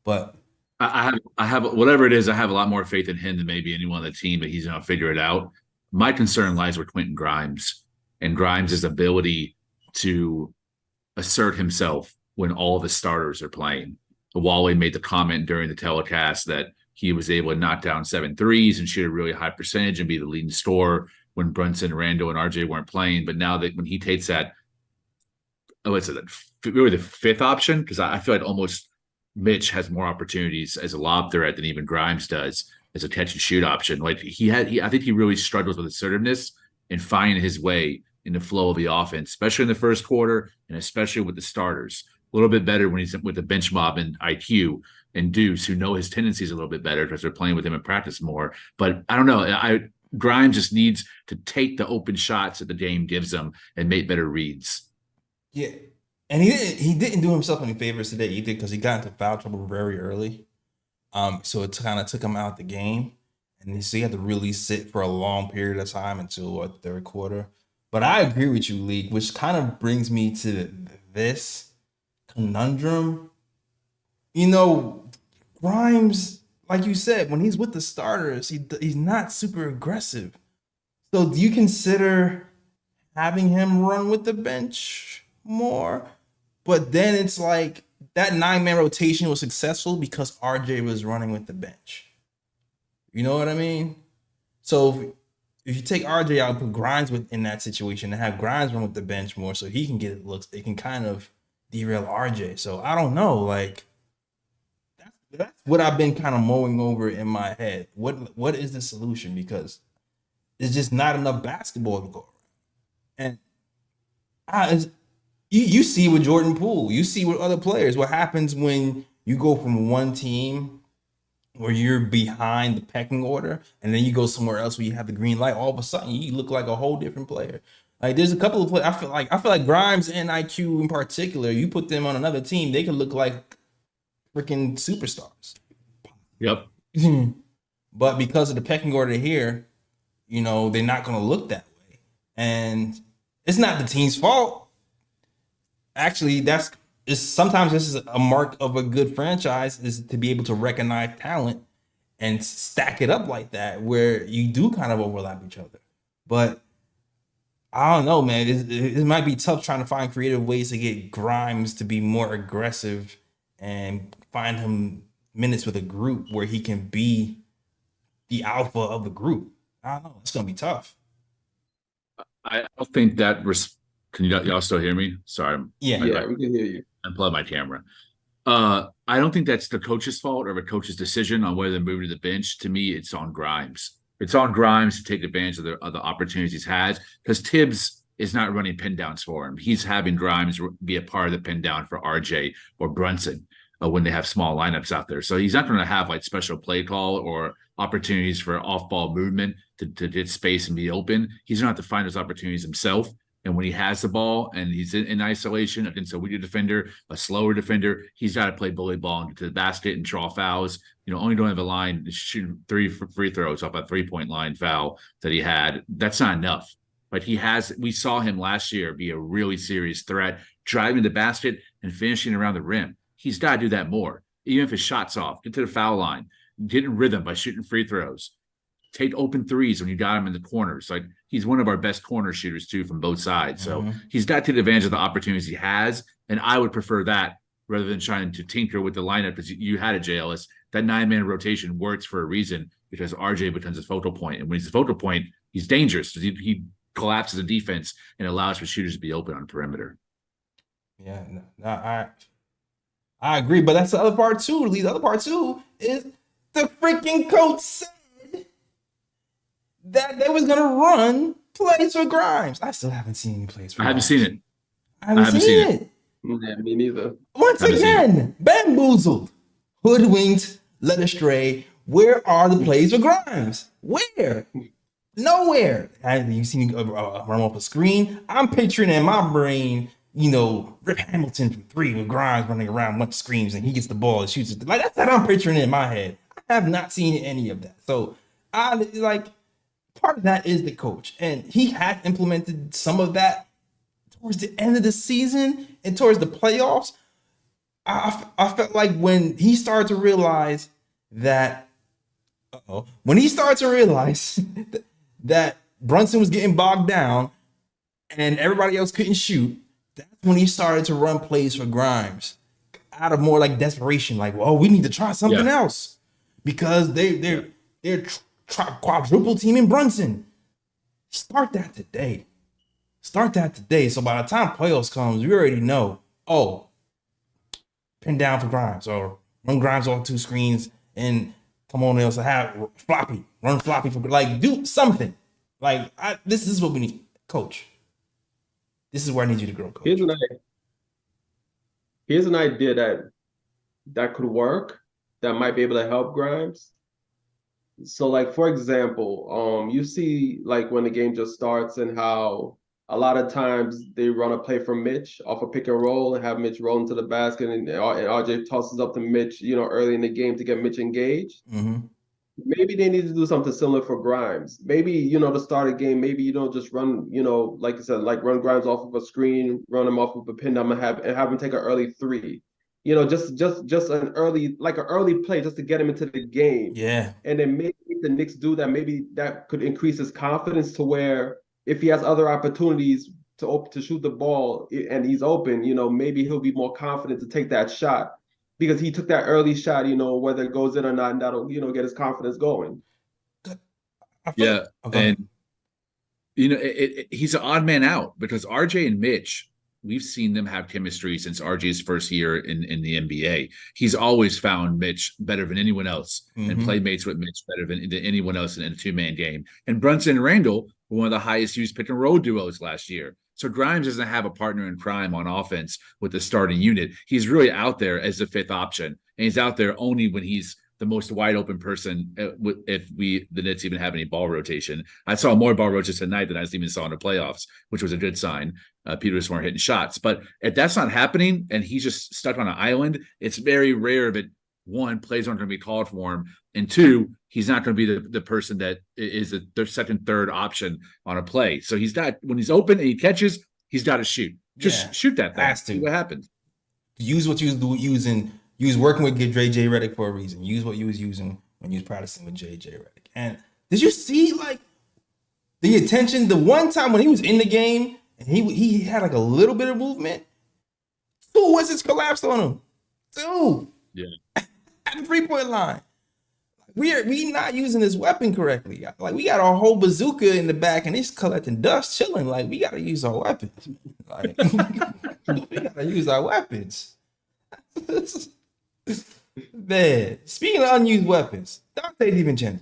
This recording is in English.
But I have whatever it is. I have a lot more faith in him than maybe anyone on the team that he's going to figure it out. My concern lies with Quentin Grimes and Grimes' ability to assert himself when all the starters are playing. Wally made the comment during the telecast that he was able to knock down 7 threes and shoot a really high percentage and be the leading scorer when Brunson, Randall, and RJ weren't playing. But now that when he takes that, oh, what's it, really the fifth option? Because I feel like almost Mitch has more opportunities as a lob threat than even Grimes does as a catch and shoot option. Like I think he really struggles with assertiveness and finding his way in the flow of the offense, especially in the first quarter and especially with the starters. A little bit better when he's with the bench mob and IQ and Deuce, who know his tendencies a little bit better because they're playing with him in practice more. But I don't know. Grimes just needs to take the open shots that the game gives him and make better reads. yeah, and he didn't do himself any favors today either because he got into foul trouble very early. So it kind of took him out the game, and so he had to really sit for a long period of time until what, third quarter. But I agree with you, League, which kind of brings me to this conundrum. You know, Grimes, like you said, when he's with the starters, he's not super aggressive. So do you consider having him run with the bench more? But then it's like that 9-man rotation was successful because RJ was running with the bench. You know what I mean? So if you take RJ out, put Grimes in that situation, and have Grimes run with the bench more, so he can get looks, it can kind of derail RJ. So I don't know, like that's what I've been kind of mulling over in my head. What is the solution? Because there's just not enough basketball to go around. And you see with Jordan Poole, you see with other players, what happens when you go from one team where you're behind the pecking order, and then you go somewhere else where you have the green light. All of a sudden, you look like a whole different player. Like there's a couple of players. I feel like Grimes and IQ in particular. You put them on another team, they could look like freaking superstars. Yep. But because of the pecking order here, they're not going to look that way. And it's not the team's fault. Actually, sometimes this is a mark of a good franchise, is to be able to recognize talent and stack it up like that, where you do kind of overlap each other. But I don't know, man. It might be tough trying to find creative ways to get Grimes to be more aggressive and find him minutes with a group where he can be the alpha of the group. I don't know. It's gonna be tough. I don't think that can y'all still hear me? Sorry, Yeah. Yeah, we can hear you. unplug my camera. I don't think that's the coach's fault or the coach's decision on whether to move to the bench. To me, it's on Grimes. It's on Grimes to take advantage of the opportunities he's had, because Tibbs is not running pin downs for him. He's having Grimes be a part of the pin down for RJ or Brunson when they have small lineups out there. So he's not going to have like special play call or opportunities for off ball movement to get space and be open. He's going to have to find those opportunities himself. And when he has the ball and he's in isolation against a weaker defender, a slower defender, he's got to play bully ball and get to the basket and draw fouls. Only going to have a line shooting 3 free throws off a 3-point line foul that he had. That's not enough. But we saw him last year be a really serious threat, driving the basket and finishing around the rim. He's got to do that more. Even if his shot's off, get to the foul line, get in rhythm by shooting free throws. Take open threes when you got him in the corners. Like, he's one of our best corner shooters too from both sides. So he's got to take advantage of the opportunities he has. And I would prefer that rather than trying to tinker with the lineup, because you had a JLS. That 9-man rotation works for a reason, because RJ becomes a focal point. And when he's a focal point, he's dangerous. He collapses the defense and allows for shooters to be open on the perimeter. Yeah, no, I agree, but that's the other part too. The other part too is the freaking coach said that they was gonna run plays for Grimes. I still haven't seen any plays for I haven't Grimes. seen it. I haven't seen it. Yeah, me neither. Once again, bamboozled, hoodwinked, led astray. Where are the plays for Grimes? Where? Nowhere. You see me run off a screen. I'm picturing in my brain, Rip Hamilton from 3 with Grimes running around, a bunch of screams, and he gets the ball and shoots it. Like, that's what I'm picturing in my head. I have not seen any of that. So part of that is the coach, and he had implemented some of that towards the end of the season and towards the playoffs. I felt like when he started to realize that, when he started to realize that Brunson was getting bogged down and everybody else couldn't shoot, that's when he started to run plays for Grimes out of more like desperation, like, well, we need to try something else because they're quadruple teaming Brunson. Start that today. Start that today. So by the time playoffs comes, we already know, pin down for Grimes or run Grimes off 2 screens and come on else have run floppy for, like, do something. Like, this is what we need, coach. This is where I need you to grow, coach. Here's an idea that could work, that might be able to help Grimes. So, like, for example, you see, like, when the game just starts and how a lot of times they run a play from Mitch off a pick and roll and have Mitch roll into the basket, and RJ tosses up to Mitch, early in the game to get Mitch engaged. Mm-hmm. Maybe they need to do something similar for Grimes. Maybe, to start a game, maybe you don't just run, like you said, like run Grimes off of a screen, run him off of a pin down and have him take an early 3. Just an early play just to get him into the game. Yeah. And then maybe the Knicks do that. Maybe that could increase his confidence to where if he has other opportunities to shoot the ball and he's open, maybe he'll be more confident to take that shot because he took that early shot, whether it goes in or not, and that'll, get his confidence going. Yeah. And, he's an odd man out because RJ and Mitch, we've seen them have chemistry since RJ's first year in the NBA. He's always found Mitch better than anyone else and played mates with Mitch better than anyone else in a 2-man game. And Brunson and Randall were one of the highest used pick and roll duos last year. So Grimes doesn't have a partner in crime on offense with the starting unit. He's really out there as the 5th option. And he's out there only when he's the most wide open person if the Nets even have any ball rotation. I saw more ball rotations tonight than I even saw in the playoffs, which was a good sign. Peters weren't hitting shots. But if that's not happening and he's just stuck on an island, it's very rare that, 1, plays aren't going to be called for him, and 2, he's not going to be the person that is the second, third option on a play. So he's got, when he's open and he catches, he's got to shoot. Just shoot that thing. See what happens. Use what you was using. You was working with JJ Redick for a reason. Use what you was using when you was practicing with JJ Redick. And did you see like the attention? The one time when he was in the game and he had like a little bit of movement, 2 Wizards collapsed on him. 2. Yeah. At the 3-point line. We not using this weapon correctly. Like, we got our whole bazooka in the back and it's collecting dust, chilling. Like, we gotta use our weapons. Like, we gotta use our weapons. Man, speaking of unused weapons, Dante DiVincenzo.